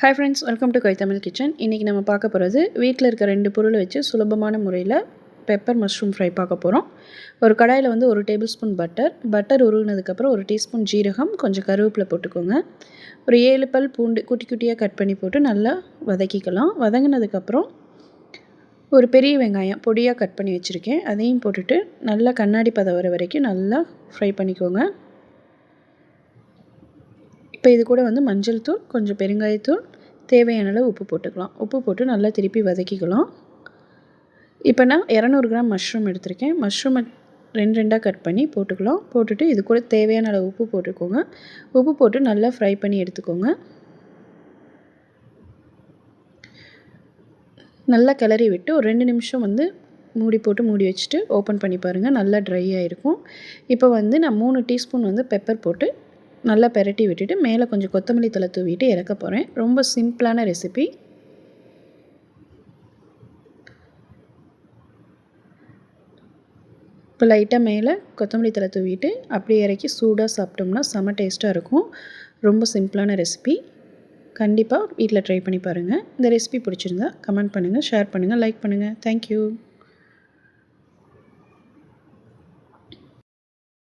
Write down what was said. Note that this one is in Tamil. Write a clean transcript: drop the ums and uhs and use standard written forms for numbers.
Hi friends, welcome to Kaithamizh kitchen. இன்றைக்கி நம்ம பார்க்க போகிறது வீட்டில் இருக்க 2 பொருளை வச்சு சுலபமான முறையில் பெப்பர் மஷ்ரூம் ஃப்ரை பார்க்க போகிறோம். ஒரு கடாயில் வந்து 1 டேபிள் ஸ்பூன் பட்டர் உருகினதுக்கப்புறம் 1 டீஸ்பூன் ஜீரகம், கொஞ்சம் கருவேப்பிலை போட்டுக்கோங்க. ஒரு 7 பல் பூண்டு குட்டி குட்டியாக கட் பண்ணி போட்டு நல்லா வதக்கிக்கலாம். வதங்கினதுக்கப்புறம் ஒரு பெரிய வெங்காயம் பொடியாக கட் பண்ணி வச்சுருக்கேன், அதையும் போட்டுட்டு நல்லா கண்ணாடி பதம் வர வரைக்கும் நல்லா ஃப்ரை பண்ணிக்கோங்க. இப்போ இது கூட வந்து மஞ்சள் தூள், கொஞ்சம் பெருங்காயத்தூள், தேவையான அளவு உப்பு போட்டுக்கலாம். உப்பு போட்டு நல்லா திருப்பி வதக்கிக்கலாம். இப்போ நான் 200 கிராம் மஷ்ரூம் எடுத்திருக்கேன். மஷ்ரூமை 2 கட் பண்ணி போட்டுக்கலாம். போட்டுட்டு இது கூட தேவையான அளவு உப்பு போட்டுக்கோங்க. உப்பு போட்டு நல்லா ஃப்ரை பண்ணி எடுத்துக்கோங்க. நல்லா கிளறி விட்டு ஒரு 2 நிமிஷம் வந்து மூடி வச்சுட்டு ஓப்பன் பண்ணி பாருங்கள். நல்லா ட்ரை ஆகிருக்கும். இப்போ வந்து நான் 3 டீஸ்பூன் வந்து பெப்பர் போட்டு நல்லா பெரட்டி விட்டுட்டு மேலே கொஞ்சம் கொத்தமல்லி தழை தூவிட்டு இறக்க போகிறேன். ரொம்ப சிம்பிளான ரெசிபி. இப்போ லைட்டாக மேலே கொத்தமல்லி தழை தூவிட்டு அப்படியே இறக்கி சூடாக சாப்பிட்டோம்னா செம்ம டேஸ்ட்டாக இருக்கும். ரொம்ப சிம்பிளான ரெசிபி. கண்டிப்பாக வீட்டில் ட்ரை பண்ணி பாருங்கள். இந்த ரெசிபி பிடிச்சிருந்தா கமெண்ட் பண்ணுங்கள், ஷேர் பண்ணுங்கள், லைக் பண்ணுங்கள். தேங்க்யூ.